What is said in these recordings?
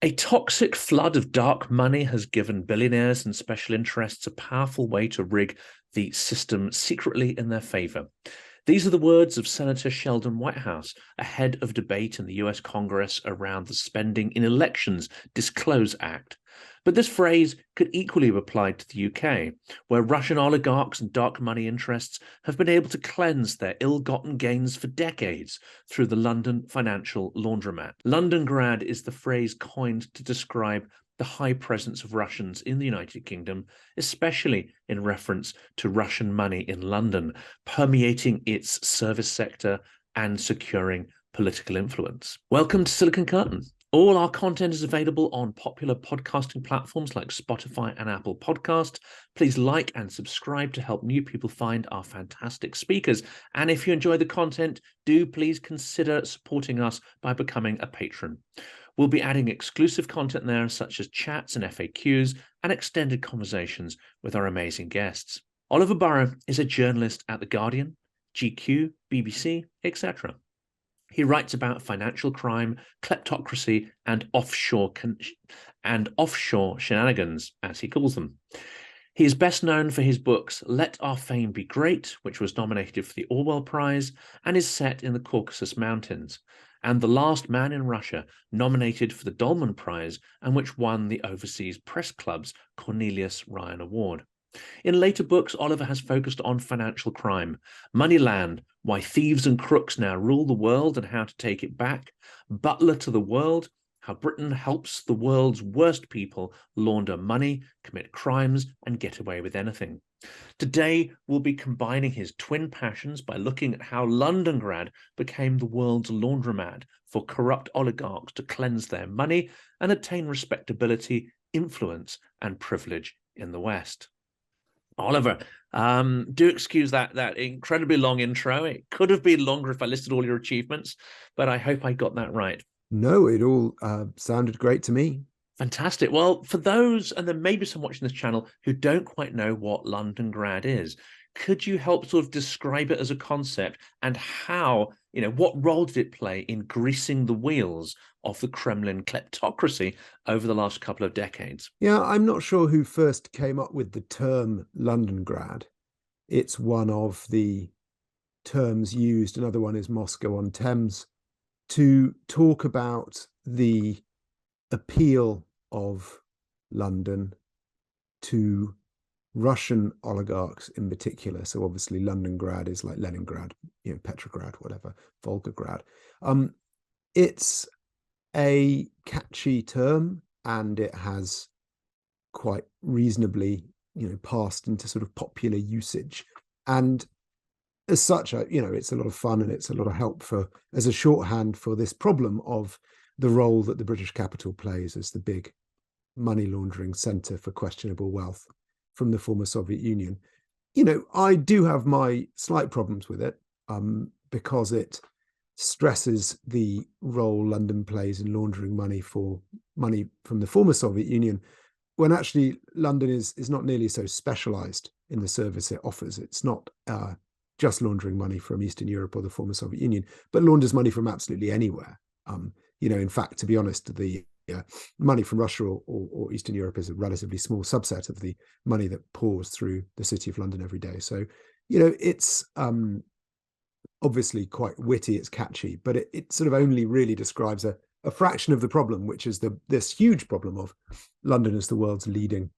A toxic flood of dark money has given billionaires and special interests a powerful way to rig the system secretly in their favour. These are the words of Senator Sheldon Whitehouse ahead of debate in the US Congress around the Spending in Elections Disclose Act. But this phrase could equally be applied to the UK, where Russian oligarchs and dark money interests have been able to cleanse their ill-gotten gains for decades through the London financial laundromat. Londongrad is the phrase coined to describe the high presence of Russians in the United Kingdom, especially in reference to Russian money in London, permeating its service sector and securing political influence. Welcome to Silicon Curtain. All our content is available on popular podcasting platforms like Spotify and Apple Podcast. Please like and subscribe to help new people find our fantastic speakers. And if you enjoy the content, do please consider supporting us by becoming a patron. We'll be adding exclusive content there, such as chats and FAQs and extended conversations with our amazing guests. Oliver Burrow is a journalist at The Guardian, GQ, BBC, etc. He writes about financial crime, kleptocracy, and offshore shenanigans, as he calls them. He is best known for his books Let Our Fame Be Great, which was nominated for the Orwell Prize and is set in the Caucasus Mountains, and The Last Man in Russia, nominated for the Dolman Prize and which won the Overseas Press Club's Cornelius Ryan Award. In later books, Oliver has focused on financial crime, Moneyland, Why Thieves and Crooks Now Rule the World and How to Take It Back, Butler to the World, How Britain Helps the World's Worst People Launder Money, Commit Crimes, and Get Away with Anything. Today, we'll be combining his twin passions by looking at how Londongrad became the world's laundromat for corrupt oligarchs to cleanse their money and attain respectability, influence, and privilege in the West. Oliver, do excuse that incredibly long intro. It could have been longer if I listed all your achievements, but I hope I got that right. No, it all sounded great to me. Fantastic. Well, for those, and there may be some watching this channel who don't quite know what Londongrad is, could you help sort of describe it as a concept and how, what role did it play in greasing the wheels of the Kremlin kleptocracy over the last couple of decades? Yeah, I'm not sure who first came up with the term Londongrad. It's one of the terms used, another one is Moscow-on-Thames, to talk about the appeal of London to Russian oligarchs in particular. So obviously Londongrad is like Leningrad, Petrograd, whatever, Volgograd. It's a catchy term and it has quite reasonably, passed into sort of popular usage. And as such, it's a lot of fun and it's a lot of help as a shorthand for this problem of the role that the British capital plays as the big money laundering center for questionable wealth from the former Soviet Union. I do have my slight problems with it because it stresses the role London plays in laundering money from the former Soviet Union, when actually London is not nearly so specialized in the service it offers. It's not just laundering money from Eastern Europe or the former Soviet Union, but launders money from absolutely anywhere. In fact, to be honest, the money from Russia or Eastern Europe is a relatively small subset of the money that pours through the city of London every day. So, it's obviously quite witty, it's catchy, but it sort of only really describes a fraction of the problem, which is this huge problem of London as the world's leading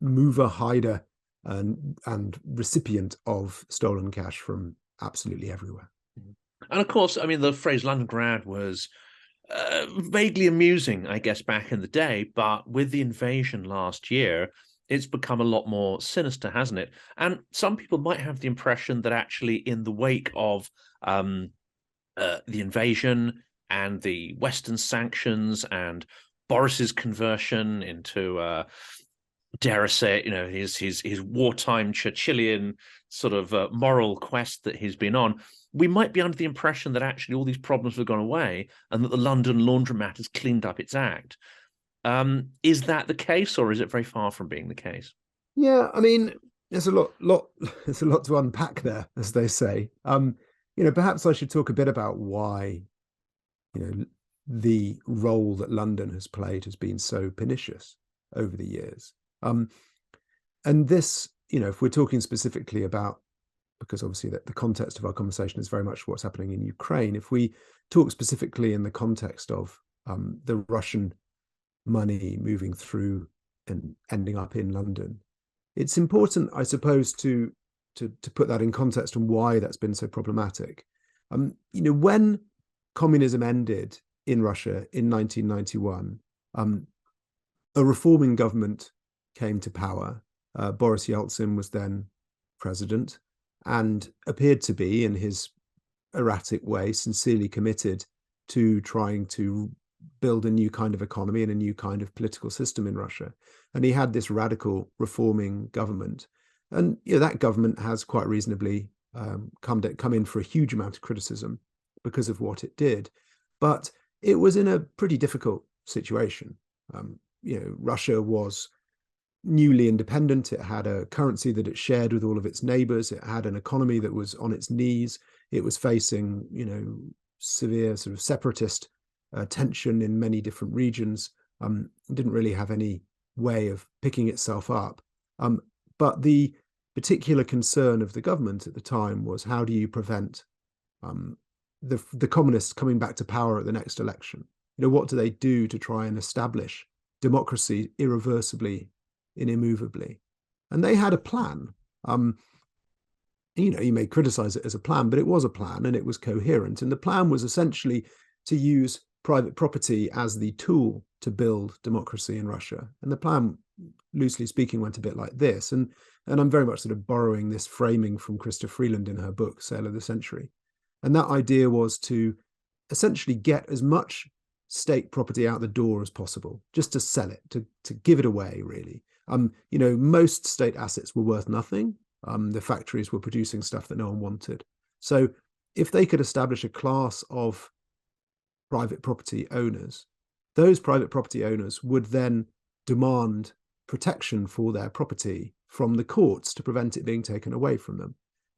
mover, hider, and recipient of stolen cash from absolutely everywhere. And of course, the phrase Londongrad was vaguely amusing, I guess, back in the day, but with the invasion last year, it's become a lot more sinister, hasn't it? And some people might have the impression that actually in the wake of the invasion and the Western sanctions and Boris's conversion into dare I say it, his wartime Churchillian sort of moral quest that he's been on, we might be under the impression that actually all these problems have gone away and that the London laundromat has cleaned up its act. Is that the case, or is it very far from being the case? Yeah, there's a lot there's a lot to unpack there, as they say. Perhaps I should talk a bit about why, the role that London has played has been so pernicious over the years. And this, if we're talking specifically about, because obviously the context of our conversation is very much what's happening in Ukraine, if we talk specifically in the context of the Russian money moving through and ending up in London, it's important, I suppose, to put that in context and why that's been so problematic. When communism ended in Russia in 1991, a reforming government came to power. Boris Yeltsin was then president and appeared to be, in his erratic way, sincerely committed to trying to build a new kind of economy and a new kind of political system in Russia. And he had this radical reforming government. And that government has quite reasonably come in for a huge amount of criticism because of what it did. But it was in a pretty difficult situation. Russia was newly independent. It had a currency that it shared with all of its neighbors. It had an economy that was on its knees. It was facing, severe sort of separatist tension in many different regions. It didn't really have any way of picking itself up. But the particular concern of the government at the time was, how do you prevent the communists coming back to power at the next election? What do they do to try and establish democracy irreversibly and immovably? And they had a plan. You may criticize it as a plan, but it was a plan and it was coherent. And the plan was essentially to use private property as the tool to build democracy in Russia. And the plan, loosely speaking, went a bit like this. And I'm very much sort of borrowing this framing from Krista Freeland in her book, Sale of the Century. And that idea was to essentially get as much state property out the door as possible, just to sell it, to give it away, really. Most state assets were worth nothing. The factories were producing stuff that no one wanted. So if they could establish a class of private property owners, those private property owners would then demand protection for their property from the courts to prevent it being taken away from them.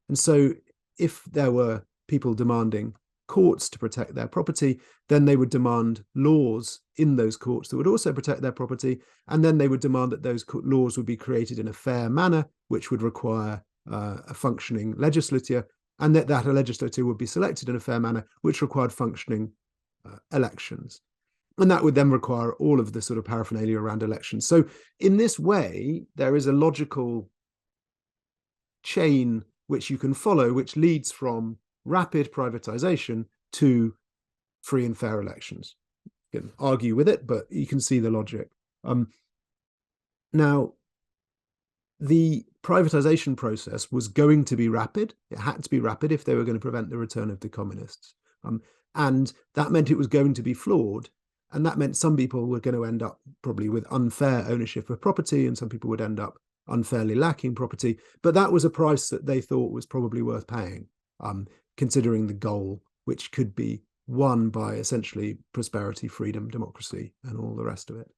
And so if there were people demanding courts to protect their property, then they would demand laws in those courts that would also protect their property. And then they would demand that those laws would be created in a fair manner, which would require a functioning legislature, and that a legislature would be selected in a fair manner, which required functioning elections. And that would then require all of the sort of paraphernalia around elections. So in this way, there is a logical chain which you can follow, which leads from rapid privatization to free and fair elections. You can argue with it, but you can see the logic. Now, the privatization process was going to be rapid. It had to be rapid if they were going to prevent the return of the communists. And that meant it was going to be flawed. And that meant some people were going to end up probably with unfair ownership of property, and some people would end up unfairly lacking property. But that was a price that they thought was probably worth paying, considering the goal, which could be won by essentially prosperity, freedom, democracy, and all the rest of it.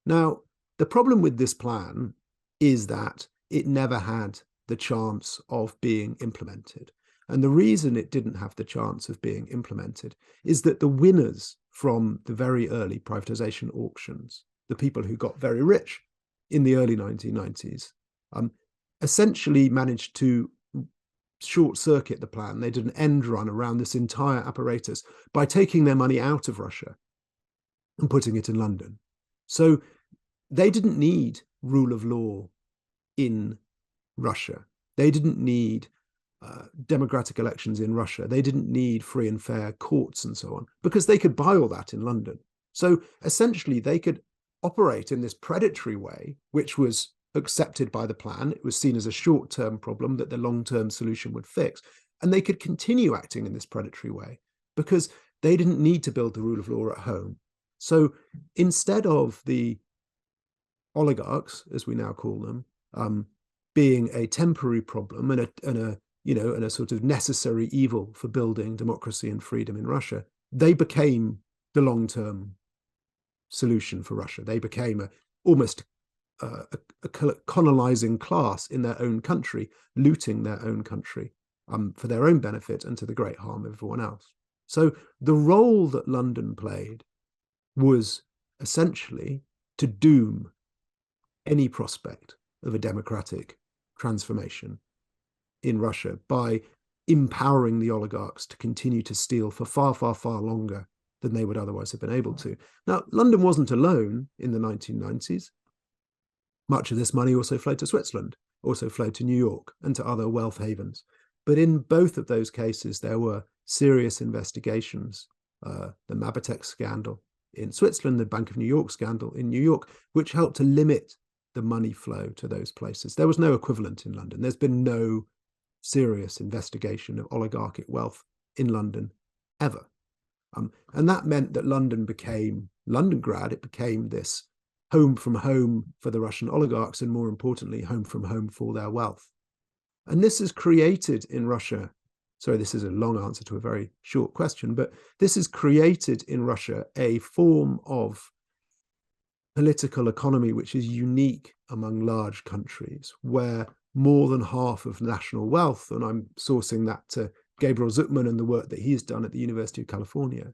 Now, the problem with this plan is that it never had the chance of being implemented. And the reason it didn't have the chance of being implemented is that the winners from the very early privatization auctions, the people who got very rich in the early 1990s, essentially managed to short circuit the plan. They did an end run around this entire apparatus by taking their money out of Russia and putting it in London. So they didn't need rule of law in Russia. They didn't need democratic elections in Russia. They didn't need free and fair courts and so on, because they could buy all that in London. So essentially they could operate in this predatory way, which was accepted by the plan. It was seen as a short-term problem that the long-term solution would fix. And they could continue acting in this predatory way because they didn't need to build the rule of law at home. So instead of the oligarchs, as we now call them, being a temporary problem and a sort of necessary evil for building democracy and freedom in Russia, they became the long-term solution for Russia. They became almost a colonizing class in their own country, looting their own country for their own benefit and to the great harm of everyone else. So the role that London played was essentially to doom any prospect of a democratic transformation in Russia by empowering the oligarchs to continue to steal for far, far, far longer than they would otherwise have been able to. Now, London wasn't alone in the 1990s. Much of this money also flowed to Switzerland, also flowed to New York and to other wealth havens. But in both of those cases, there were serious investigations, the Mabatek scandal in Switzerland, the Bank of New York scandal in New York, which helped to limit the money flow to those places. There was no equivalent in London. There's been no serious investigation of oligarchic wealth in London ever. And that meant that London became Londongrad. It became this home from home for the Russian oligarchs, and more importantly, home from home for their wealth. And this has created in Russia, sorry, this is a long answer to a very short question, but this has created in Russia a form of political economy which is unique among large countries, where more than half of national wealth, and I'm sourcing that to Gabriel Zucman and the work that he's done at the University of California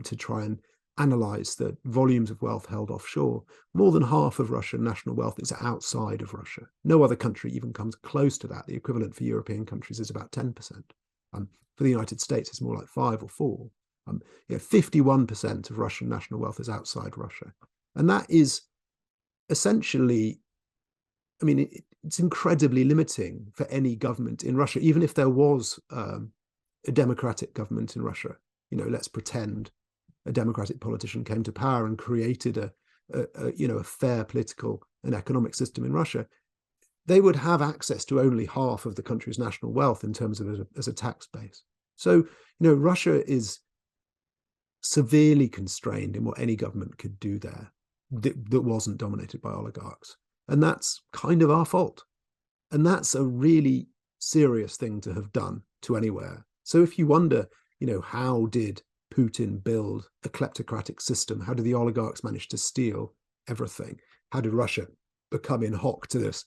to try and analyze the volumes of wealth held offshore, more than half of Russian national wealth is outside of Russia. No other country even comes close to that. The equivalent for European countries is about 10%. For the United States, it's more like 5 or 4. 51% of Russian national wealth is outside Russia. And that is essentially, I mean, it's incredibly limiting for any government in Russia, even if there was a democratic government in Russia. Let's pretend a democratic politician came to power and created a fair political and economic system in Russia. They would have access to only half of the country's national wealth in terms of as a tax base. So, Russia is severely constrained in what any government could do there that wasn't dominated by oligarchs. And that's kind of our fault. And that's a really serious thing to have done to anywhere. So if you wonder, how did Putin build a kleptocratic system? How did the oligarchs manage to steal everything? How did Russia become in hock to this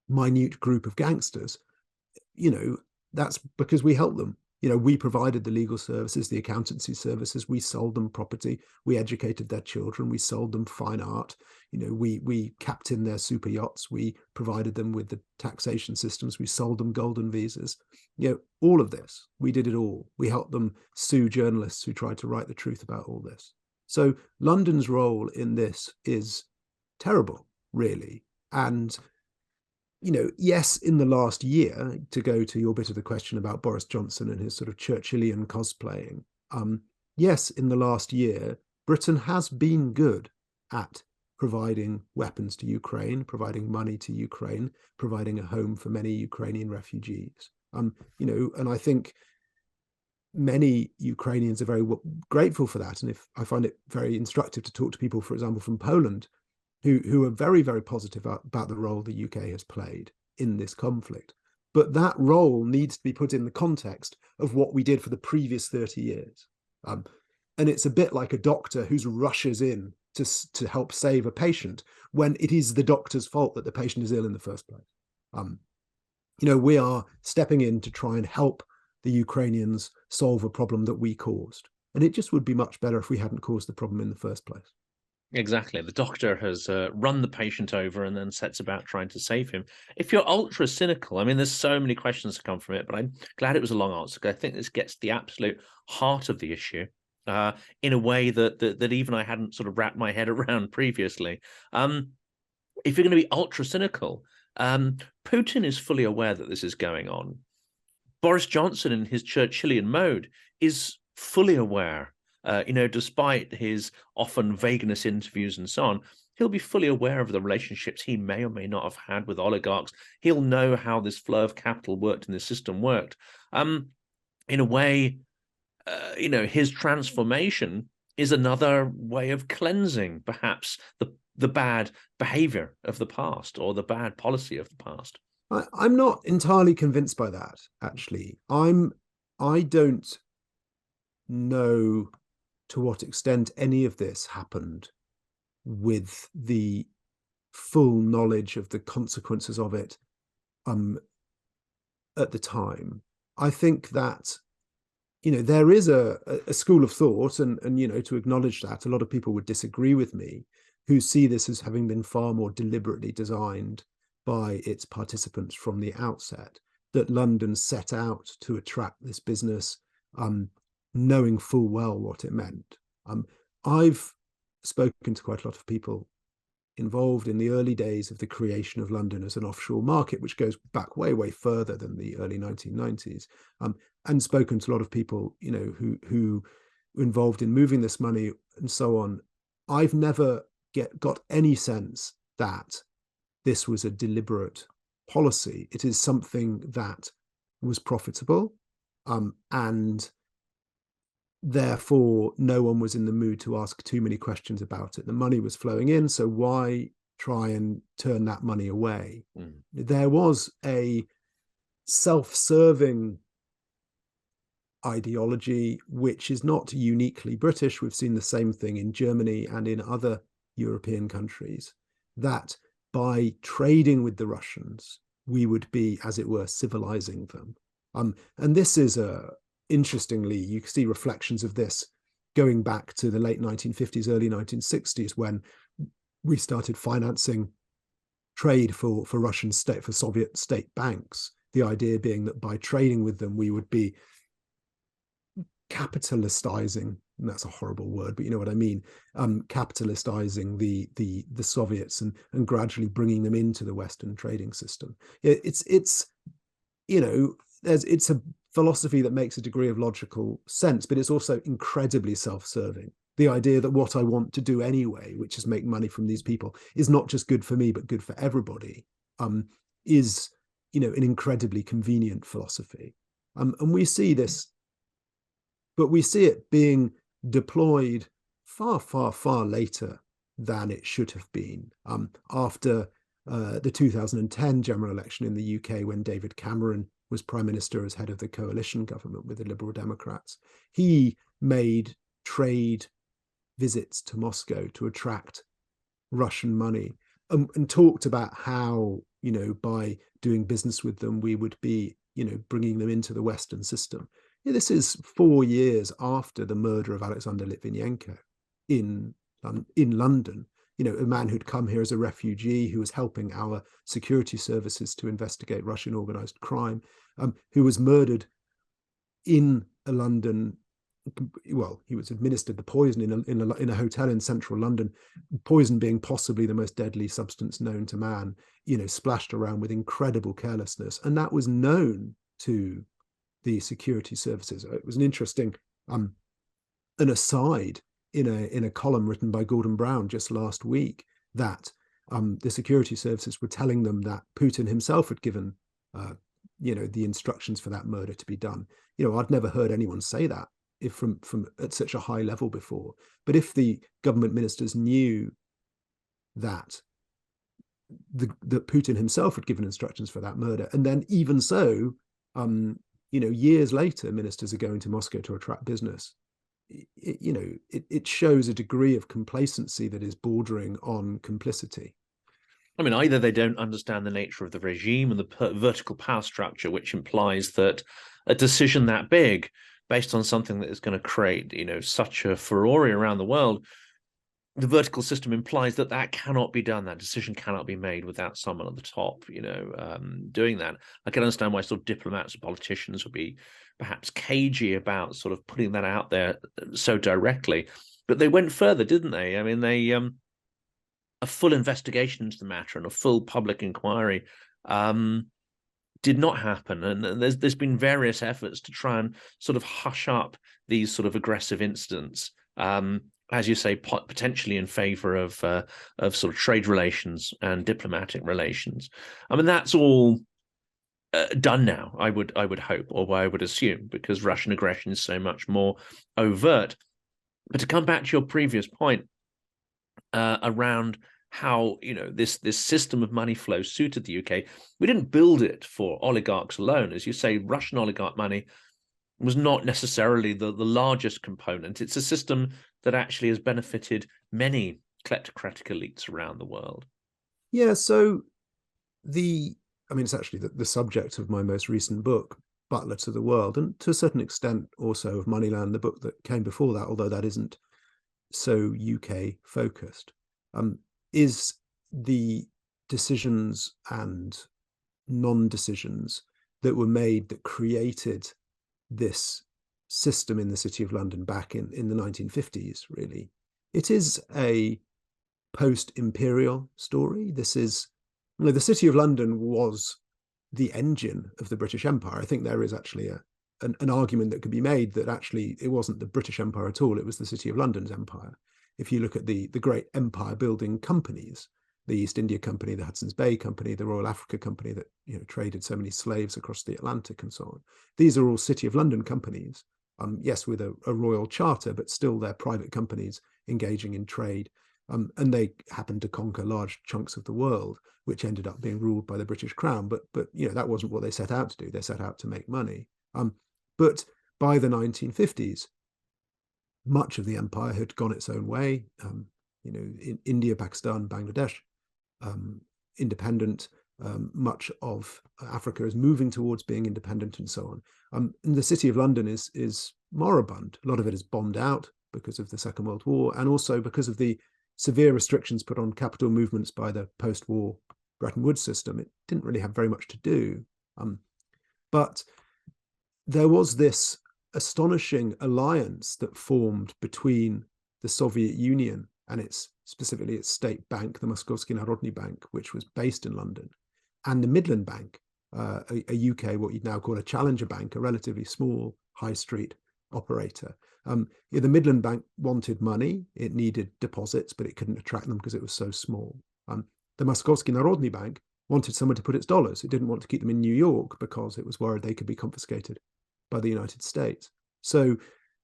minute group of gangsters? That's because we helped them. We provided the legal services, the accountancy services, we sold them property, we educated their children, we sold them fine art, we captained their super yachts, we provided them with the taxation systems, we sold them golden visas. All of this, we did it all. We helped them sue journalists who tried to write the truth about all this. So London's role in this is terrible, really. And yes, in the last year, to go to your bit of the question about Boris Johnson and his sort of Churchillian cosplaying, yes, in the last year, Britain has been good at providing weapons to Ukraine, providing money to Ukraine, providing a home for many Ukrainian refugees. And I think many Ukrainians are very grateful for that. And if I find it very instructive to talk to people, for example, from Poland, who are very, very positive about the role the UK has played in this conflict. But that role needs to be put in the context of what we did for the previous 30 years. And it's a bit like a doctor who rushes in to help save a patient when it is the doctor's fault that the patient is ill in the first place. We are stepping in to try and help the Ukrainians solve a problem that we caused. And it just would be much better if we hadn't caused the problem in the first place. Exactly. The doctor has run the patient over and then sets about trying to save him. If you're ultra cynical, I mean, there's so many questions to come from it, but I'm glad it was a long answer because I think this gets the absolute heart of the issue in a way that even I hadn't sort of wrapped my head around previously. If you're going to be ultra cynical, Putin is fully aware that this is going on. Boris Johnson, in his Churchillian mode, is fully aware. Despite his often vagueness interviews and so on, he'll be fully aware of the relationships he may or may not have had with oligarchs. He'll know how this flow of capital worked and the system worked. In a way, his transformation is another way of cleansing, perhaps, the bad behavior of the past or the bad policy of the past. I'm not entirely convinced by that, actually. I don't know to what extent any of this happened with the full knowledge of the consequences of it at the time. I think that there is a school of thought, and to acknowledge that, a lot of people would disagree with me, who see this as having been far more deliberately designed by its participants from the outset, that London set out to attract this business, knowing full well what it meant. I've spoken to quite a lot of people involved in the early days of the creation of London as an offshore market, which goes back way, way further than the early 1990s, and spoken to a lot of people, who were involved in moving this money and so on. I've never got any sense that this was a deliberate policy. It is something that was profitable, and therefore no one was in the mood to ask too many questions about it. The money was flowing in, so why try and turn that money away? There was a self-serving ideology which is not uniquely British. We've seen the same thing in Germany and in other European countries, that by trading with the Russians we would be, as it were, civilizing them. And this is interestingly, you see reflections of this going back to the late 1950s, early 1960s, when we started financing trade for Russian state, for Soviet state banks. The idea being that by trading with them, we would be capitalistizing, and that's a horrible word, but you know what I mean, capitalistizing the Soviets and gradually bringing them into the Western trading system. It's a philosophy that makes a degree of logical sense, but it's also incredibly self-serving. The idea that what I want to do anyway, which is make money from these people, is not just good for me, but good for everybody, is, an incredibly convenient philosophy. And we see this, but we see it being deployed far, far, far later than it should have been. After the 2010 general election in the UK, when David Cameron was prime minister as head of the coalition government with the Liberal Democrats, he made trade visits to Moscow to attract Russian money, and talked about how, by doing business with them, we would be, bringing them into the Western system. This is 4 years after the murder of Alexander Litvinenko in London. A man who'd come here as a refugee, who was helping our security services to investigate Russian organized crime, who was murdered in a London. Well, he was administered the poison in a hotel in central London, poison being possibly the most deadly substance known to man, splashed around with incredible carelessness. And that was known to the security services. It was an interesting, an aside in a column written by Gordon Brown just last week, that the security services were telling them that Putin himself had given, the instructions for that murder to be done. I'd never heard anyone say that from at such a high level before. But if the government ministers knew that that Putin himself had given instructions for that murder, and then even so, years later, ministers are going to Moscow to attract business. It shows a degree of complacency that is bordering on complicity. I mean, either they don't understand the nature of the regime and the vertical power structure, which implies that a decision that big, based on something that is going to create, such a furore around the world, the vertical system implies that that cannot be done. That decision cannot be made without someone at the top, doing that. I can understand why sort of diplomats and politicians would be perhaps cagey about sort of putting that out there so directly. But they went further, didn't they? I mean, they a full investigation into the matter and a full public inquiry did not happen. And there's been various efforts to try and sort of hush up these sort of aggressive incidents, as you say, potentially in favor of sort of trade relations and diplomatic relations. I mean, that's all done now, I would hope, or I would assume, because Russian aggression is so much more overt. But to come back to your previous point around how this system of money flow suited the UK, we didn't build it for oligarchs alone. As you say, Russian oligarch money was not necessarily the largest component. It's a system that actually has benefited many kleptocratic elites around the world. Yeah, so it's actually the subject of my most recent book. Butler to the world, and to a certain extent also of Moneyland, the book that came before that, although that isn't so UK focused, is the decisions and non-decisions that were made that created this system in the City of London back in the 1950s, really. It is a post-imperial story. This is, the City of London was the engine of the British Empire. I think there is actually an argument that could be made that actually it wasn't the British Empire at all, it was the City of London's empire. If you look at the great empire building companies, the East India Company, the Hudson's Bay Company, the Royal Africa Company that traded so many slaves across the Atlantic and so on. These are all City of London companies, yes, with a royal charter, but still they're private companies engaging in trade. And they happened to conquer large chunks of the world, which ended up being ruled by the British Crown. But that wasn't what they set out to do. They set out to make money. But by the 1950s, much of the empire had gone its own way. In India, Pakistan, Bangladesh, independent. Much of Africa is moving towards being independent, and so on. And the City of London is moribund. A lot of it is bombed out because of the Second World War, and also because of the severe restrictions put on capital movements by the post-war Bretton Woods system. It didn't really have very much to do. But there was this astonishing alliance that formed between the Soviet Union and specifically its state bank, the Moskovsky Narodny Bank, which was based in London, and the Midland Bank, a UK, what you'd now call a challenger bank, a relatively small high street operator. The Midland Bank wanted money, it needed deposits, but it couldn't attract them because it was so small. The Moskovsky Narodny Bank wanted somewhere to put its dollars. It didn't want to keep them in New York because it was worried they could be confiscated by the United States. So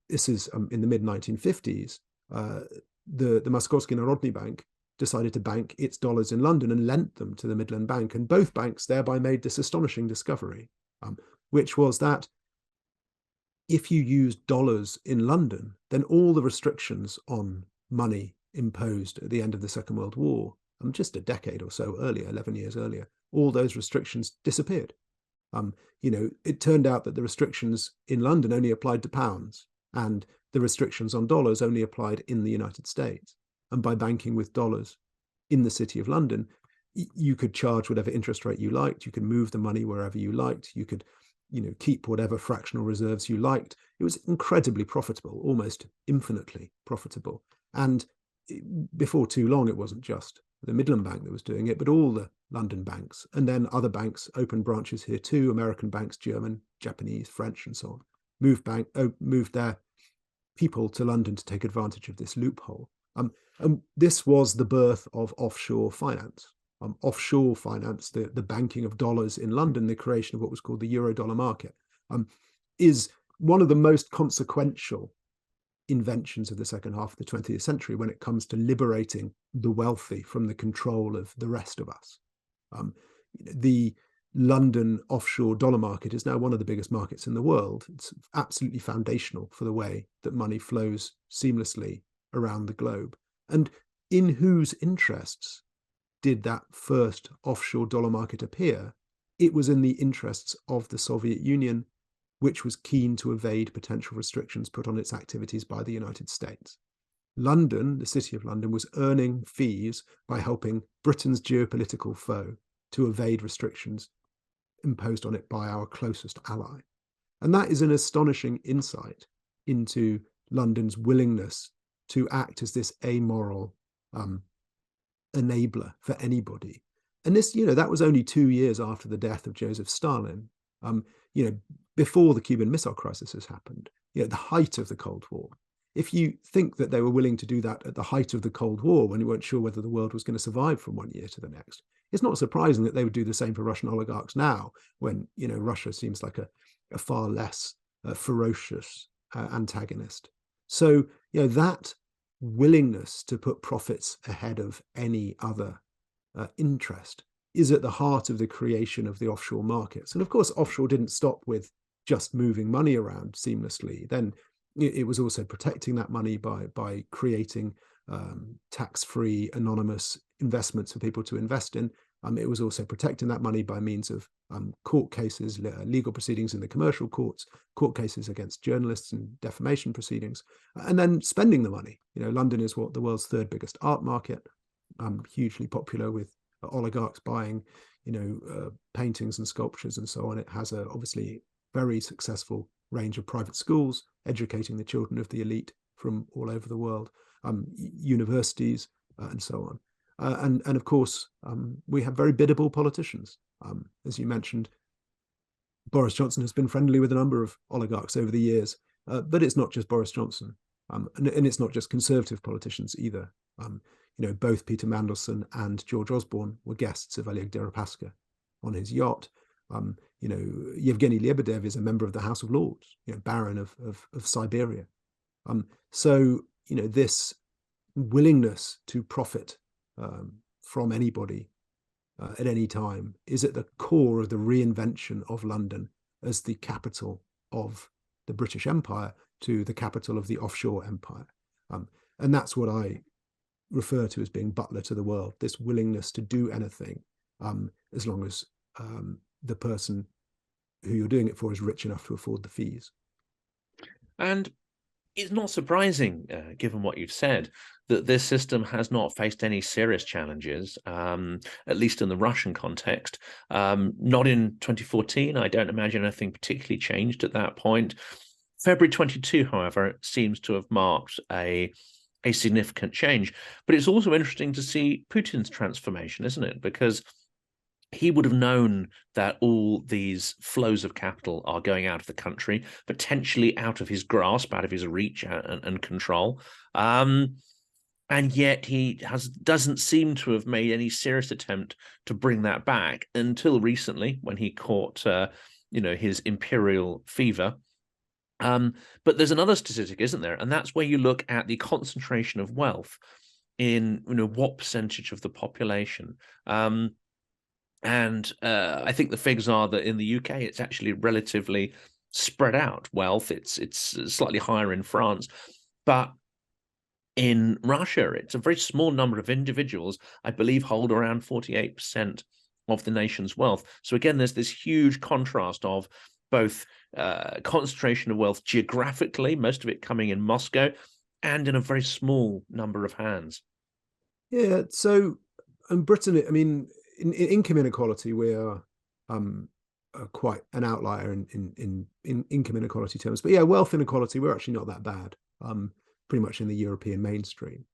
this is in the mid-1950s. The Moskovsky Narodny Bank decided to bank its dollars in London and lent them to the Midland Bank. And both banks thereby made this astonishing discovery, which was that if you used dollars in London, then all the restrictions on money imposed at the end of the Second World War, just a decade or so earlier, 11 years earlier, all those restrictions disappeared. It turned out that the restrictions in London only applied to pounds, and the restrictions on dollars only applied in the United States. And by banking with dollars in the City of London, you could charge whatever interest rate you liked. You could move the money wherever you liked. You could, keep whatever fractional reserves you liked. It was incredibly profitable, almost infinitely profitable. And before too long, it wasn't just the Midland Bank that was doing it, but all the London banks. And then other banks opened branches here too, American banks, German, Japanese, French, and so on, moved their people to London to take advantage of this loophole. And this was the birth of offshore finance. Offshore finance, the banking of dollars in London, the creation of what was called the euro-dollar market, is one of the most consequential inventions of the second half of the 20th century when it comes to liberating the wealthy from the control of the rest of us. The London offshore dollar market is now one of the biggest markets in the world. It's absolutely foundational for the way that money flows seamlessly around the globe. And in whose interests did that first offshore dollar market appear? It was in the interests of the Soviet Union, which was keen to evade potential restrictions put on its activities by the United States. London, the City of London, was earning fees by helping Britain's geopolitical foe to evade restrictions imposed on it by our closest ally. And that is an astonishing insight into London's willingness to act as this amoral enabler for anybody. And this, that was only 2 years after the death of Joseph Stalin. Before the Cuban Missile Crisis has happened, the height of the Cold War. If you think that they were willing to do that at the height of the Cold War, when you weren't sure whether the world was going to survive from one year to the next, it's not surprising that they would do the same for Russian oligarchs now, when Russia seems like a far less ferocious antagonist. So that willingness to put profits ahead of any other interest is at the heart of the creation of the offshore markets. And of course, offshore didn't stop with just moving money around seamlessly. Then it was also protecting that money by creating tax-free anonymous investments for people to invest in. It was also protecting that money by means of court cases, legal proceedings in the commercial courts, court cases against journalists and defamation proceedings, and then spending the money. London is the world's third biggest art market, hugely popular with oligarchs buying, paintings and sculptures and so on. It has obviously very successful range of private schools, educating the children of the elite from all over the world, universities, and so on. And of course, we have very biddable politicians. As you mentioned, Boris Johnson has been friendly with a number of oligarchs over the years, but it's not just Boris Johnson, and it's not just conservative politicians either. Both Peter Mandelson and George Osborne were guests of Oleg Deripaska on his yacht. Yevgeny Lebedev is a member of the House of Lords, Baron of Siberia. So this willingness to profit from anybody at any time is at the core of the reinvention of London as the capital of the British Empire to the capital of the offshore empire. And that's what I refer to as being Butler to the world, this willingness to do anything as long as the person who you're doing it for is rich enough to afford the fees. And it's not surprising, given what you've said, that this system has not faced any serious challenges, at least in the Russian context. Not in 2014. I don't imagine anything particularly changed at that point. February 22, however, seems to have marked a significant change. But it's also interesting to see Putin's transformation, isn't it? Because he would have known that all these flows of capital are going out of the country, potentially out of his grasp, out of his reach and control. And yet he doesn't seem to have made any serious attempt to bring that back until recently, when he caught his imperial fever. But there's another statistic, isn't there? And that's where you look at the concentration of wealth in what percentage of the population. And I think the figures are that in the UK, it's actually relatively spread out wealth. It's slightly higher in France, but in Russia, it's a very small number of individuals, I believe, hold around 48% of the nation's wealth. So again, there's this huge contrast of both concentration of wealth geographically, most of it coming in Moscow, and in a very small number of hands. Yeah, so in Britain, I mean, in income inequality, we are quite an outlier in income inequality terms. But yeah, wealth inequality, we're actually not that bad, pretty much in the European mainstream.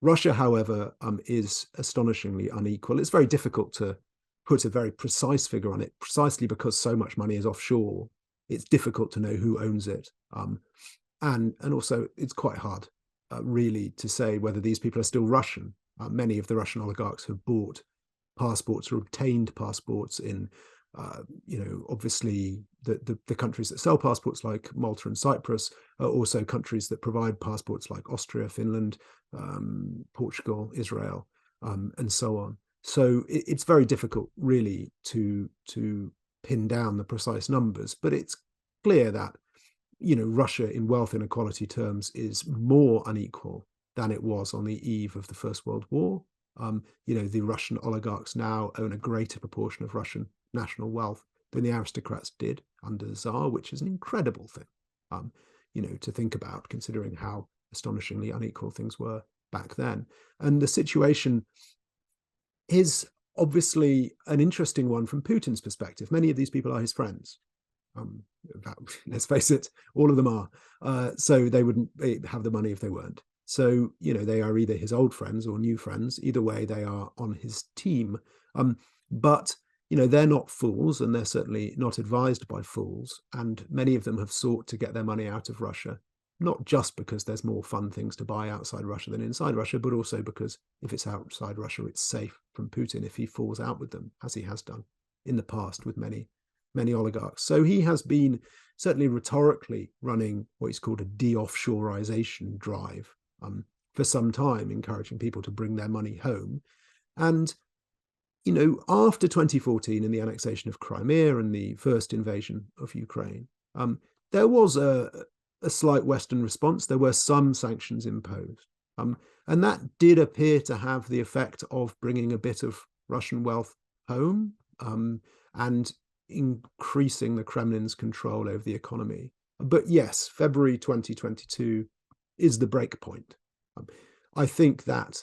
Russia, however, is astonishingly unequal. It's very difficult to put a very precise figure on it, precisely because so much money is offshore. It's difficult to know who owns it. And also, it's quite hard, really, to say whether these people are still Russian. Many of the Russian oligarchs have bought passports or obtained passports in, obviously the countries that sell passports like Malta and Cyprus are also countries that provide passports like Austria, Finland, Portugal, Israel, and so on. So it's very difficult, really, to pin down the precise numbers, but it's clear that, Russia in wealth inequality terms is more unequal than it was on the eve of the First World War. The Russian oligarchs now own a greater proportion of Russian national wealth than the aristocrats did under the Tsar, which is an incredible thing, to think about, considering how astonishingly unequal things were back then. And the situation is obviously an interesting one from Putin's perspective. Many of these people are his friends. Let's face it, all of them are. So they wouldn't have the money if they weren't. So, they are either his old friends or new friends. Either way, they are on his team. But, they're not fools, and they're certainly not advised by fools. And many of them have sought to get their money out of Russia, not just because there's more fun things to buy outside Russia than inside Russia, but also because if it's outside Russia, it's safe from Putin if he falls out with them, as he has done in the past with many oligarchs. So he has been certainly rhetorically running what he's called a de-offshoreization drive for some time, encouraging people to bring their money home. And, after 2014 and the annexation of Crimea and the first invasion of Ukraine, there was a slight Western response. There were some sanctions imposed. And that did appear to have the effect of bringing a bit of Russian wealth home, and increasing the Kremlin's control over the economy. But yes, February 2022 is the break point. I think that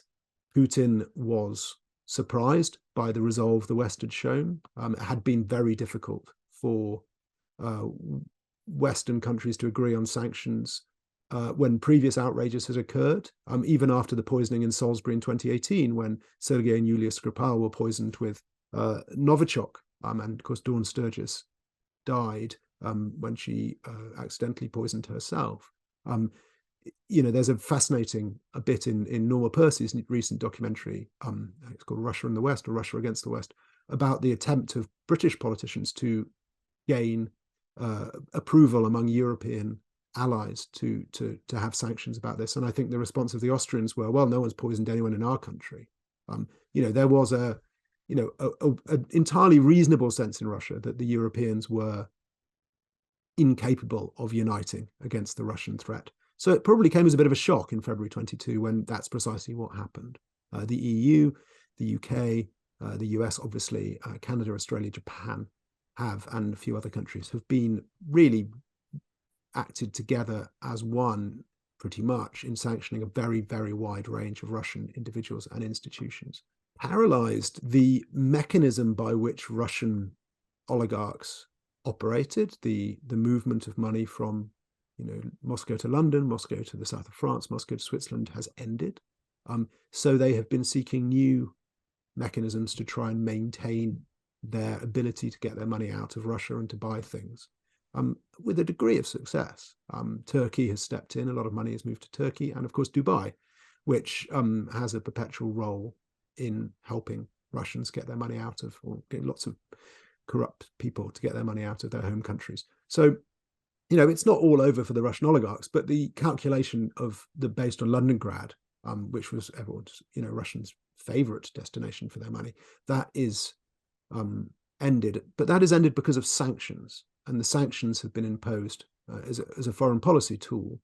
Putin was surprised by the resolve the West had shown. It had been very difficult for Western countries to agree on sanctions when previous outrages had occurred, even after the poisoning in Salisbury in 2018, when Sergei and Yulia Skripal were poisoned with Novichok, and of course Dawn Sturgis died when she accidentally poisoned herself. There's a fascinating bit in Norma Percy's recent documentary, it's called Russia and the West, or Russia Against the West, about the attempt of British politicians to gain approval among European allies to have sanctions about this. And I think the response of the Austrians were, well, no one's poisoned anyone in our country. There was a entirely reasonable sense in Russia that the Europeans were incapable of uniting against the Russian threat. So it probably came as a bit of a shock in February 22 when that's precisely what happened. The EU, the UK, the US, obviously, Canada, Australia, Japan and a few other countries have been really acted together as one, pretty much, in sanctioning a very, very wide range of Russian individuals and institutions. Paralyzed the mechanism by which Russian oligarchs operated, the movement of money from Moscow to London, Moscow to the south of France, Moscow to Switzerland has ended. So they have been seeking new mechanisms to try and maintain their ability to get their money out of Russia and to buy things, with a degree of success. Turkey has stepped in, a lot of money has moved to Turkey, and of course Dubai, which has a perpetual role in helping Russians get their money out of, or get lots of corrupt people to get their money out of their home countries. So it's not all over for the Russian oligarchs, but the calculation based on Londongrad, which was everyone's, Russians' favorite destination for their money, that is ended. But that is ended because of sanctions, and the sanctions have been imposed as a foreign policy tool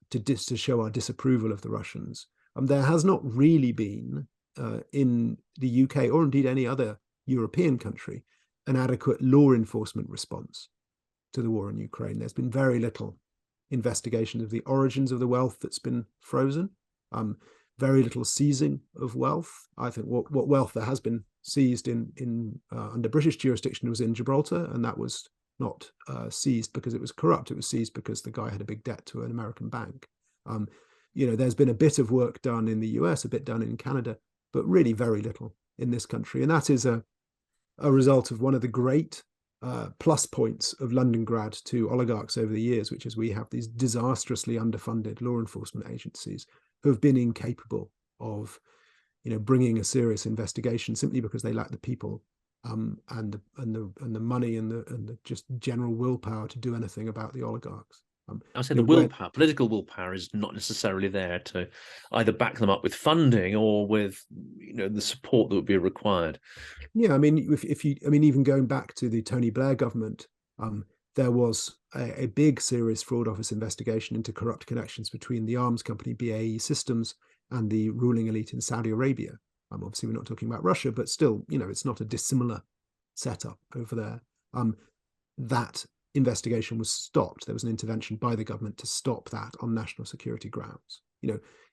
to show our disapproval of the Russians. There has not really been in the UK, or indeed any other European country, an adequate law enforcement response to the war in Ukraine. There's been very little investigation of the origins of the wealth that's been frozen, very little seizing of wealth. I think what wealth there has been seized in under British jurisdiction was in Gibraltar, and that was not seized because it was corrupt. It was seized because the guy had a big debt to an American bank. There's been a bit of work done in the US, a bit done in Canada, but really very little in this country. And that is a result of one of the great plus points of Londongrad to oligarchs over the years, which is we have these disastrously underfunded law enforcement agencies who have been incapable of, bringing a serious investigation simply because they lack the people and the money and the just general willpower to do anything about the oligarchs. I say the willpower, political willpower, is not necessarily there to either back them up with funding or with the support that would be required. Yeah, I mean, even going back to the Tony Blair government, there was a big serious fraud office investigation into corrupt connections between the arms company BAE Systems and the ruling elite in Saudi Arabia. Obviously, we're not talking about Russia, but still, it's not a dissimilar setup over there. That investigation was stopped. There was an intervention by the government to stop that on national security grounds.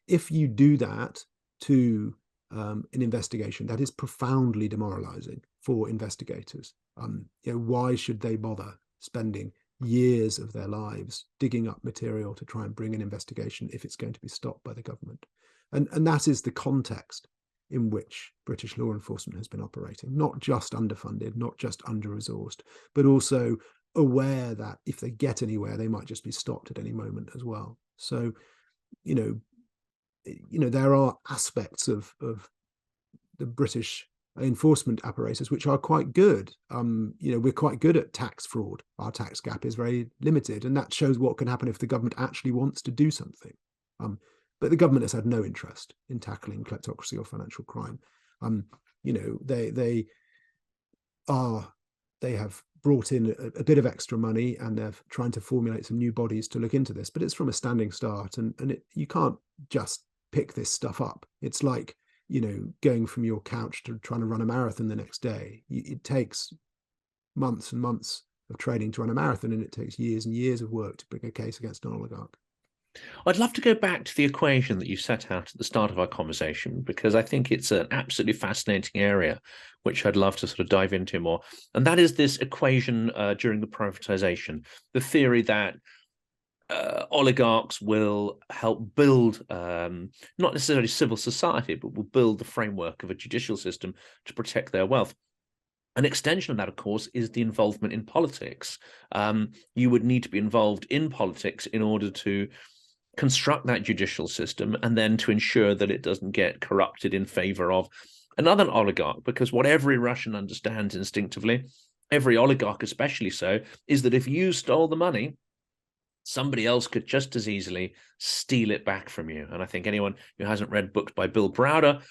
If you do that to an investigation, that is profoundly demoralizing for investigators. Why should they bother spending years of their lives digging up material to try and bring an investigation if it's going to be stopped by the government? And that is the context in which British law enforcement has been operating, not just underfunded, not just under-resourced, but also aware that if they get anywhere, they might just be stopped at any moment as well. So, there are aspects of the British enforcement apparatus which are quite good. We're quite good at tax fraud. Our tax gap is very limited, and that shows what can happen if the government actually wants to do something. But the government has had no interest in tackling kleptocracy or financial crime. They have brought in a bit of extra money, and they're trying to formulate some new bodies to look into this, but it's from a standing start, and you can't just pick this stuff up. It's like going from your couch to trying to run a marathon the next day. It takes months and months of training to run a marathon, and it takes years and years of work to bring a case against an oligarch. I'd love to go back to the equation that you set out at the start of our conversation, because I think it's an absolutely fascinating area, which I'd love to sort of dive into more. And that is this equation during the privatization, the theory that oligarchs will help build not necessarily civil society, but will build the framework of a judicial system to protect their wealth. An extension of that, of course, is the involvement in politics. You would need to be involved in politics in order to construct that judicial system, and then to ensure that it doesn't get corrupted in favor of another oligarch. Because what every Russian understands instinctively, every oligarch especially so, is that if you stole the money, somebody else could just as easily steal it back from you. And I think anyone who hasn't read books by Bill Browder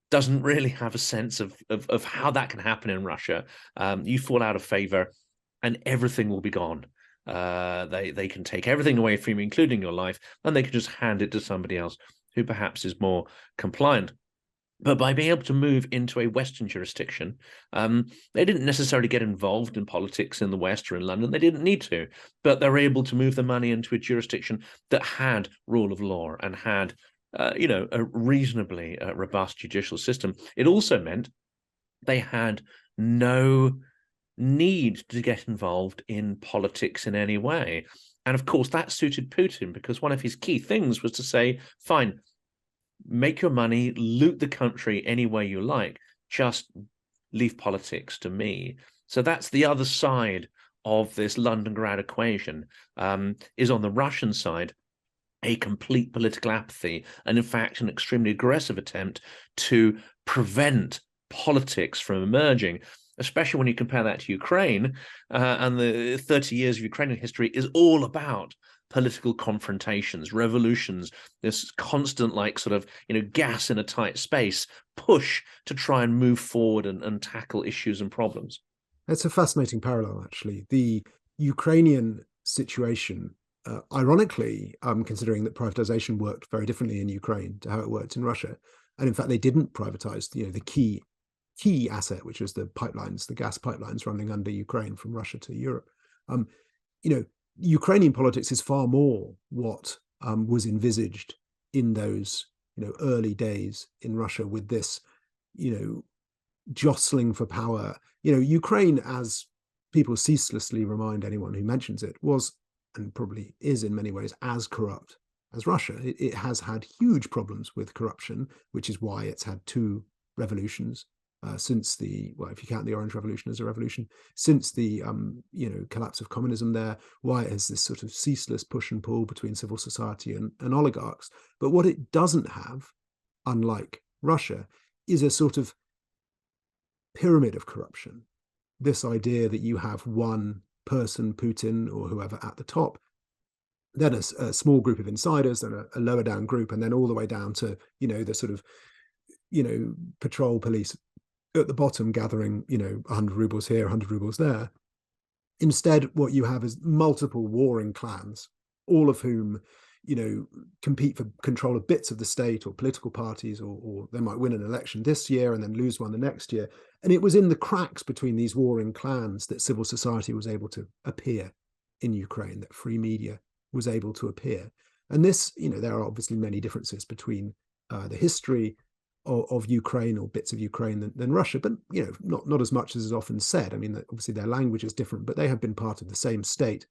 doesn't really have a sense of how that can happen in Russia. You fall out of favor and everything will be gone. They can take everything away from you, including your life, and they can just hand it to somebody else who perhaps is more compliant. But by being able to move into a Western jurisdiction, they didn't necessarily get involved in politics in the West or in London. They didn't need to, but they're able to move the money into a jurisdiction that had rule of law and had, a reasonably robust judicial system. It also meant they had no need to get involved in politics in any way. And of course, that suited Putin, because one of his key things was to say, fine, make your money, loot the country any way you like, just leave politics to me. So that's the other side of this Londongrad equation, is on the Russian side, a complete political apathy, and in fact, an extremely aggressive attempt to prevent politics from emerging, especially when you compare that to Ukraine. And the 30 years of Ukrainian history is all about political confrontations, revolutions, this constant gas in a tight space push to try and move forward and tackle issues and problems. It's a fascinating parallel, actually. The Ukrainian situation, ironically, considering that privatization worked very differently in Ukraine to how it worked in Russia. And in fact, they didn't privatize, the key asset, which was the pipelines, the gas pipelines running under Ukraine from Russia to Europe. Ukrainian politics is far more what was envisaged in those early days in Russia, with this jostling for power. Ukraine, as people ceaselessly remind anyone who mentions it, was, and probably is in many ways, as corrupt as Russia. It has had huge problems with corruption, which is why it's had two revolutions since if you count the Orange Revolution as a revolution, since the collapse of communism there, why it has this sort of ceaseless push and pull between civil society and oligarchs. But what it doesn't have, unlike Russia, is a sort of pyramid of corruption. This idea that you have one person, Putin or whoever, at the top, then a small group of insiders, then a lower down group, and then all the way down to the sort of patrol police at the bottom gathering 100 rubles here, 100 rubles there. Instead, what you have is multiple warring clans, all of whom compete for control of bits of the state or political parties, or they might win an election this year and then lose one the next year. And it was in the cracks between these warring clans that civil society was able to appear in Ukraine, that free media was able to appear. And this, there are obviously many differences between the history of Ukraine, or bits of Ukraine, than Russia, but not as much as is often said. I mean, obviously their language is different, but they have been part of the same state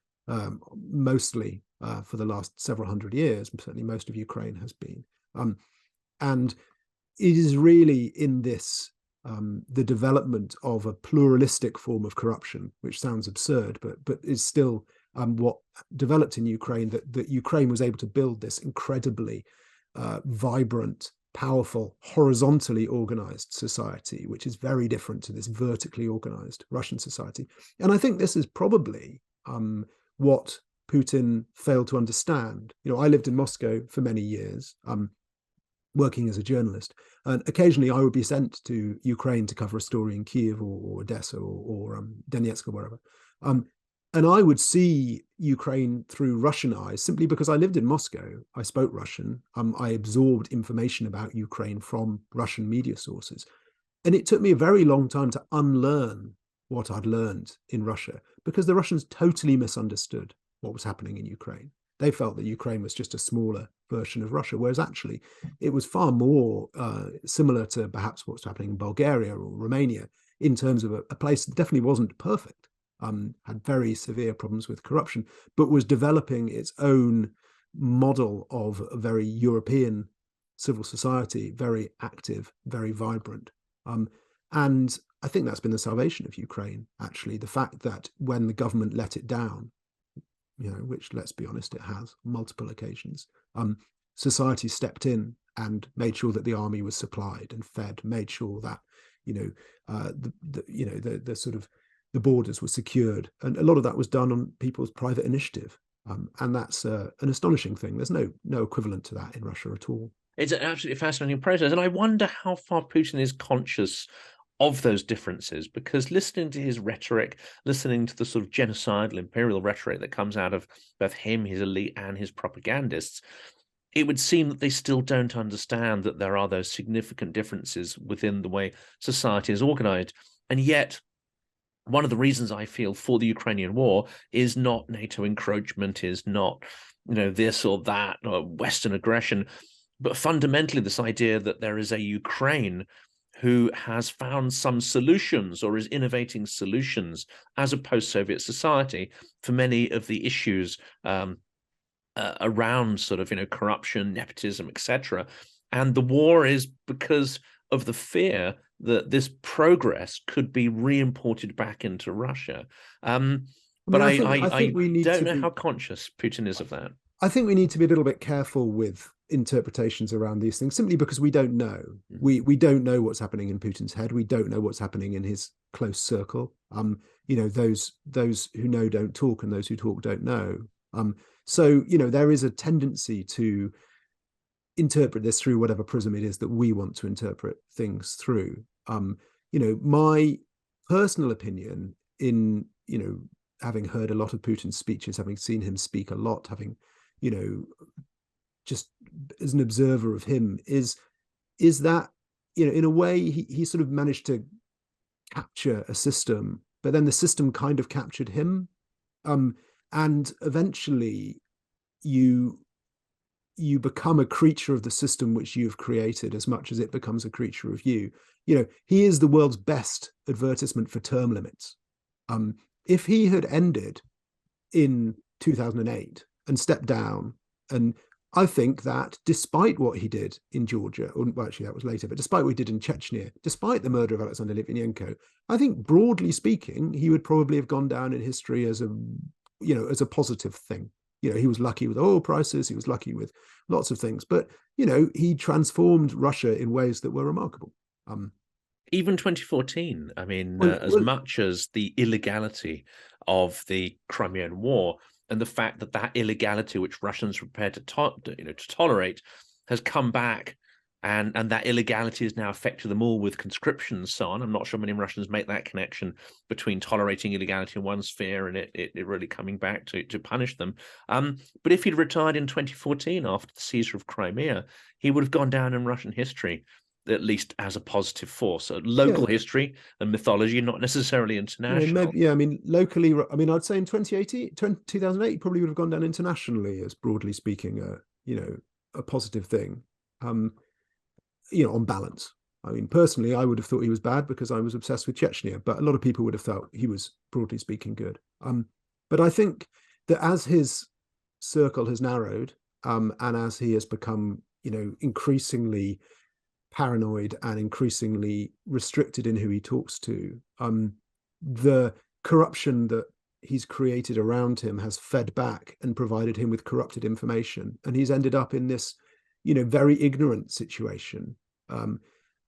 mostly for the last several hundred years. Certainly most of Ukraine has been. And it is really in this, the development of a pluralistic form of corruption, which sounds absurd, but is still what developed in Ukraine, that Ukraine was able to build this incredibly vibrant, powerful, horizontally organized society, which is very different to this vertically organized Russian society. And I think this is probably what Putin failed to understand. I lived in Moscow for many years, working as a journalist, and occasionally I would be sent to Ukraine to cover a story in Kiev or Odessa or Donetsk or wherever. and I would see Ukraine through Russian eyes simply because I lived in Moscow. I spoke Russian. I absorbed information about Ukraine from Russian media sources. And it took me a very long time to unlearn what I'd learned in Russia because the Russians totally misunderstood what was happening in Ukraine. They felt that Ukraine was just a smaller version of Russia, whereas actually it was far more similar to perhaps what's happening in Bulgaria or Romania in terms of a place that definitely wasn't perfect, had very severe problems with corruption, but was developing its own model of a very European civil society, very active, very vibrant. And I think that's been the salvation of Ukraine, actually, the fact that when the government let it down, which, let's be honest, it has multiple occasions, society stepped in and made sure that the army was supplied and fed, made sure that, the sort of the borders were secured. And a lot of that was done on people's private initiative. And that's an astonishing thing. There's no equivalent to that in Russia at all. It's an absolutely fascinating process. And I wonder how far Putin is conscious of those differences, because listening to his rhetoric, listening to the sort of genocidal imperial rhetoric that comes out of both him, his elite, and his propagandists, it would seem that they still don't understand that there are those significant differences within the way society is organized. And yet, one of the reasons I feel for the Ukrainian war is not NATO encroachment, is not, this or that, or Western aggression, but fundamentally this idea that there is a Ukraine who has found some solutions or is innovating solutions as a post-Soviet society for many of the issues around sort of, corruption, nepotism, etc. And the war is because of the fear that this progress could be re-imported back into Russia. But I think we need don't to know how conscious Putin is of that. I think we need to be a little bit careful with interpretations around these things, simply because we don't know. We don't know what's happening in Putin's head. We don't know what's happening in his close circle. Those who know don't talk, and those who talk don't know. So there is a tendency to interpret this through whatever prism it is that we want to interpret things through. My personal opinion, in having heard a lot of Putin's speeches, having seen him speak a lot, having just as an observer of him, is that in a way he sort of managed to capture a system, but then the system kind of captured him, and eventually you become a creature of the system which you've created as much as it becomes a creature of you. He is the world's best advertisement for term limits. If he had ended in 2008 and stepped down, and I think that despite what he did in Georgia, or well, actually that was later, but despite what he did in Chechnya, despite the murder of Alexander Litvinenko, I think broadly speaking, he would probably have gone down in history as a positive thing. He was lucky with oil prices, he was lucky with lots of things, but he transformed Russia in ways that were remarkable. Even 2014, I mean, as much as the illegality of the Crimean War and the fact that illegality, which Russians were prepared to tolerate, has come back, and that illegality has now affected them all with conscription and so on. I'm not sure many Russians make that connection between tolerating illegality in one sphere and it really coming back to punish them. But if he'd retired in 2014 after the seizure of Crimea, he would have gone down in Russian history, at least as a positive force. Local history and mythology, not necessarily international. Locally, I'd say in 2008, he probably would have gone down internationally as, broadly speaking, a positive thing. On balance. Personally, I would have thought he was bad because I was obsessed with Chechnya, but a lot of people would have felt he was, broadly speaking, good. But I think that as his circle has narrowed, and as he has become, increasingly paranoid and increasingly restricted in who he talks to, the corruption that he's created around him has fed back and provided him with corrupted information, and he's ended up in this very ignorant situation.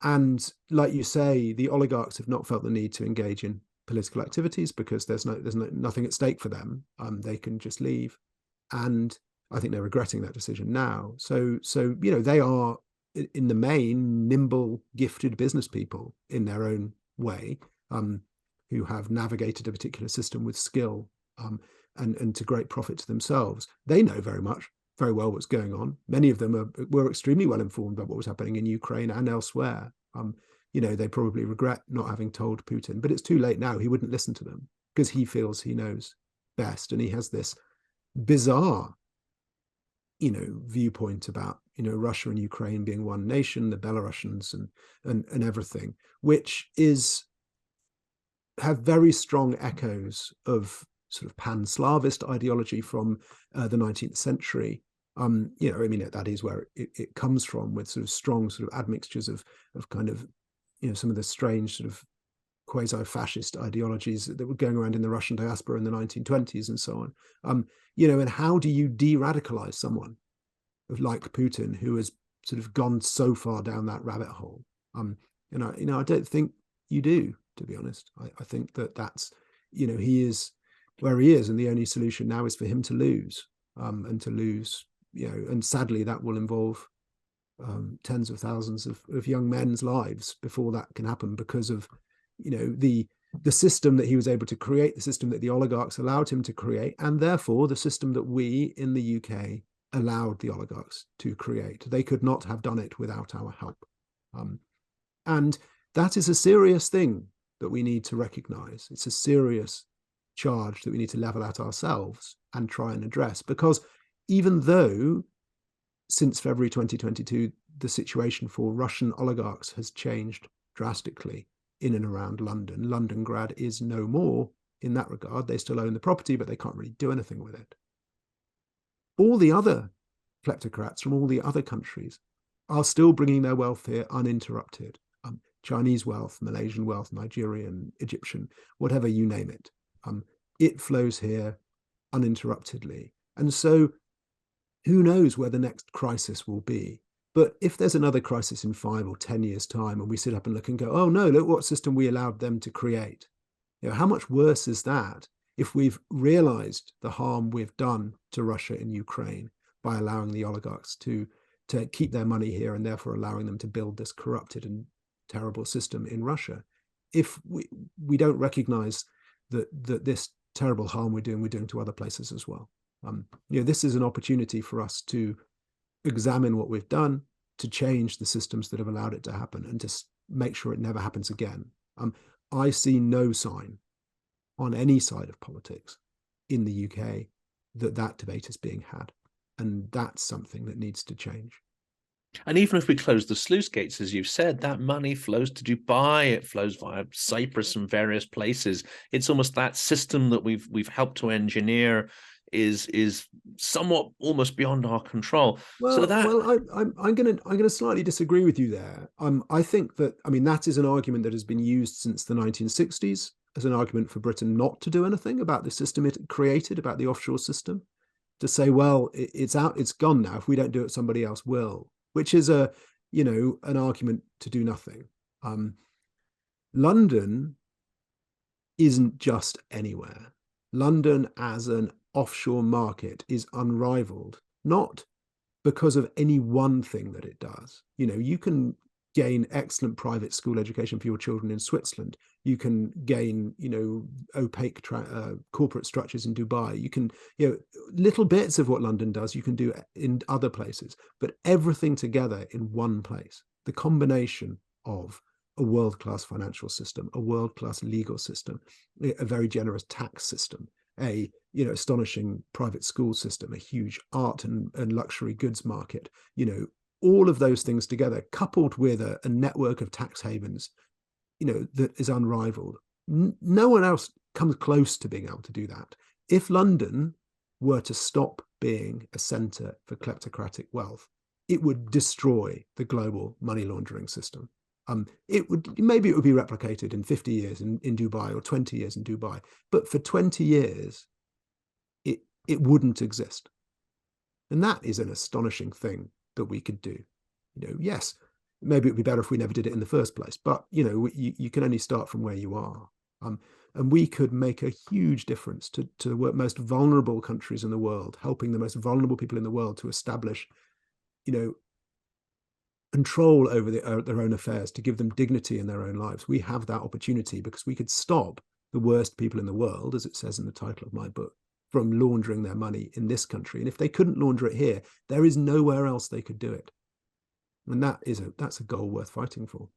And like you say, the oligarchs have not felt the need to engage in political activities because there's nothing at stake for them. They can just leave, and I think they're regretting that decision now. So they are, in the main, nimble, gifted business people in their own way, who have navigated a particular system with skill and to great profit to themselves. They know very well what's going on. Many of them were extremely well informed about what was happening in Ukraine and elsewhere. They probably regret not having told Putin, but it's too late now. He wouldn't listen to them because he feels he knows best, and he has this bizarre viewpoint about Russia and Ukraine being one nation, the Belarusians and everything, which have very strong echoes of sort of pan-Slavist ideology from the 19th century. That is where it comes from, with sort of strong sort of admixtures of kind of some of the strange sort of quasi-fascist ideologies that were going around in the Russian diaspora in the 1920s and so on. And how do you de-radicalize someone like Putin who has sort of gone so far down that rabbit hole? I don't think you do, to be honest. I think that's, he is where he is, and the only solution now is for him to lose, and sadly that will involve tens of thousands of young men's lives before that can happen, because of the system that he was able to create, the system that the oligarchs allowed him to create, and therefore the system that we in the UK allowed the oligarchs to create. They could not have done it without our help. And that is a serious thing that we need to recognize. It's a serious charge that we need to level at ourselves and try and address, because even though since February 2022, the situation for Russian oligarchs has changed drastically in and around London. Londongrad is no more in that regard. They still own the property, but they can't really do anything with it. All the other kleptocrats from all the other countries are still bringing their wealth here uninterrupted. Chinese wealth, Malaysian wealth, Nigerian, Egyptian, whatever you name it. It flows here uninterruptedly. And so who knows where the next crisis will be? But if there's another crisis in 5 or 10 years' time, and we sit up and look and go, oh no, look what system we allowed them to create. How much worse is that if we've realized the harm we've done to Russia and Ukraine by allowing the oligarchs to keep their money here, and therefore allowing them to build this corrupted and terrible system in Russia? If we don't recognize that this terrible harm we're doing to other places as well. This is an opportunity for us to examine what we've done, to change the systems that have allowed it to happen, and to make sure it never happens again. I see no sign on any side of politics in the UK that debate is being had. And that's something that needs to change. And even if we close the sluice gates, as you've said, that money flows to Dubai, it flows via Cyprus and various places. It's almost that system that we've helped to engineer is somewhat almost beyond our control. I'm going to slightly disagree with you there. I think that that is an argument that has been used since the 1960s as an argument for Britain not to do anything about the system it created, about the offshore system, to say, well, it's gone now. If we don't do it, somebody else will, which is an argument to do nothing. London isn't just anywhere. London as an offshore market is unrivaled, not because of any one thing that it does. You can gain excellent private school education for your children in Switzerland. You can gain, opaque corporate structures in Dubai. You can, little bits of what London does, you can do in other places, but everything together in one place. The combination of a world-class financial system, a world-class legal system, a very generous tax system, a astonishing private school system, a huge art and luxury goods market, all of those things together, coupled with a network of tax havens, that is unrivaled. No one else comes close to being able to do that. If London were to stop being a center for kleptocratic wealth, it would destroy the global money laundering system. Maybe it would be replicated in 50 years in Dubai, or 20 years in Dubai, but for 20 years, it wouldn't exist. And that is an astonishing thing that we could do. Yes, maybe it would be better if we never did it in the first place, but you can only start from where you are. And we could make a huge difference to the most vulnerable countries in the world, helping the most vulnerable people in the world to establish, control over their own affairs, to give them dignity in their own lives. We have that opportunity because we could stop the worst people in the world, as it says in the title of my book, from laundering their money in this country. And if they couldn't launder it here, there is nowhere else they could do it. And that's a goal worth fighting for.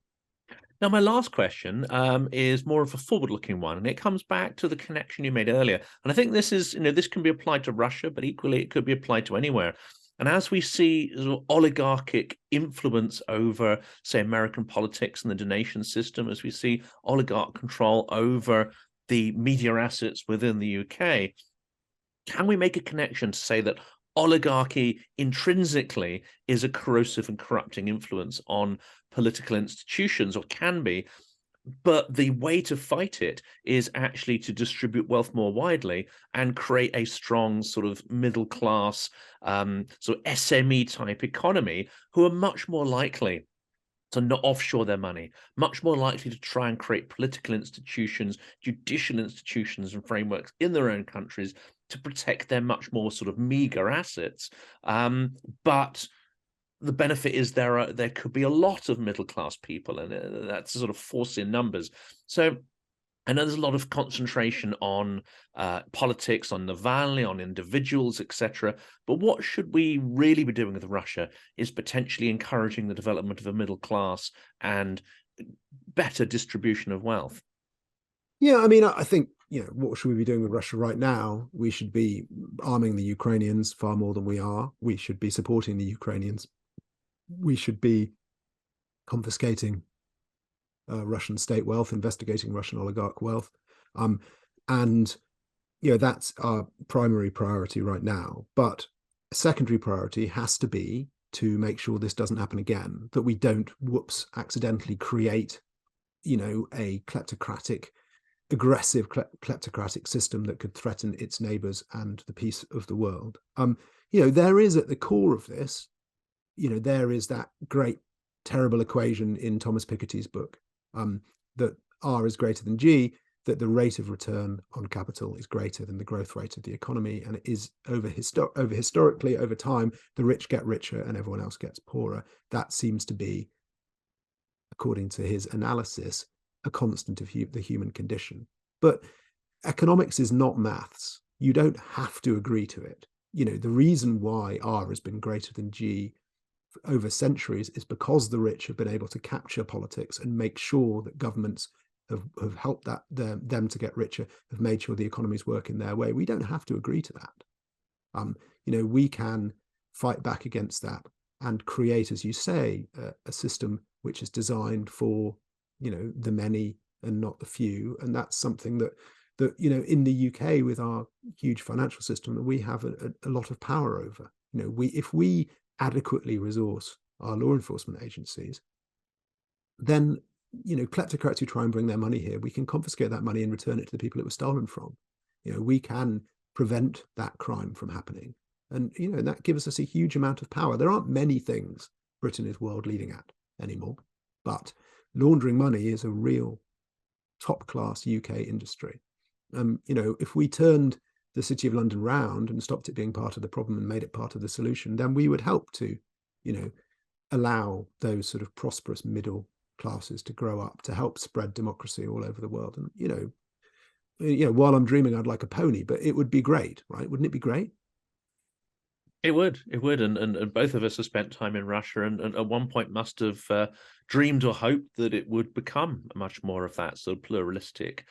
Now, my last question is more of a forward-looking one, and it comes back to the connection you made earlier. And I think this is, this can be applied to Russia, but equally it could be applied to anywhere. And as we see sort of oligarchic influence over, say, American politics and the donation system, as we see oligarch control over the media assets within the UK, can we make a connection to say that oligarchy intrinsically is a corrosive and corrupting influence on political institutions, or can be, but the way to fight it is actually to distribute wealth more widely and create a strong sort of middle class, sort of SME type economy, who are much more likely to not offshore their money, much more likely to try and create political institutions, judicial institutions and frameworks in their own countries to protect their much more sort of meager assets. But the benefit is there could be a lot of middle class people, and that's a sort of force in numbers. So I know there's a lot of concentration on politics, on Navalny, on individuals, etc. But what should we really be doing with Russia is potentially encouraging the development of a middle class and better distribution of wealth. Yeah, I mean, I think, what should we be doing with Russia right now? We should be arming the Ukrainians far more than we are. We should be supporting the Ukrainians. We should be confiscating Russian state wealth, investigating Russian oligarch wealth. And, that's our primary priority right now. But a secondary priority has to be to make sure this doesn't happen again, that we don't, accidentally create, a aggressive kleptocratic system that could threaten its neighbors and the peace of the world. There is at the core of this, there is that great, terrible equation in Thomas Piketty's book, that R is greater than G, that the rate of return on capital is greater than the growth rate of the economy. And it is historically, over time, the rich get richer and everyone else gets poorer. That seems to be, according to his analysis, a constant of the human condition. But economics is not maths. You don't have to agree to it. The reason why R has been greater than G over centuries is because the rich have been able to capture politics and make sure that governments have helped them to get richer, have made sure the economies work in their way. We don't have to agree to that. We can fight back against that and create, as you say, a system which is designed for the many and not the few. And that's something that in the UK, with our huge financial system, that we have a lot of power over. If we adequately resource our law enforcement agencies, then kleptocrats who try and bring their money here, we can confiscate that money and return it to the people it was stolen from. We can prevent that crime from happening, and that gives us a huge amount of power. There aren't many things Britain is world leading at anymore, but laundering money is a real top-class UK industry. If we turned the City of London round and stopped it being part of the problem and made it part of the solution, then we would help to, allow those sort of prosperous middle classes to grow up, to help spread democracy all over the world. And, while I'm dreaming, I'd like a pony, but it would be great, right? Wouldn't it be great? It would. And both of us have spent time in Russia, and at one point must have dreamed or hoped that it would become much more of that sort of pluralistic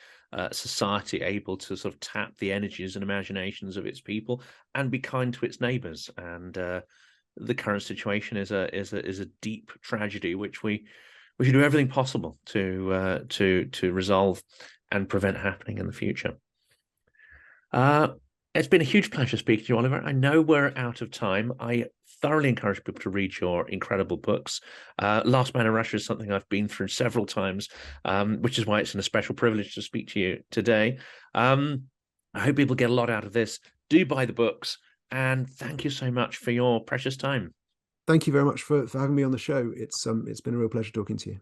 society, able to sort of tap the energies and imaginations of its people and be kind to its neighbours. And the current situation is a deep tragedy, which we should do everything possible to resolve and prevent happening in the future. It's been a huge pleasure speaking to you, Oliver. I know we're out of time. I thoroughly encourage people to read your incredible books. Last Man in Russia is something I've been through several times, which is why it's a special privilege to speak to you today. I hope people get a lot out of this. Do buy the books, and thank you so much for your precious time. Thank you very much for having me on the show. It's been a real pleasure talking to you.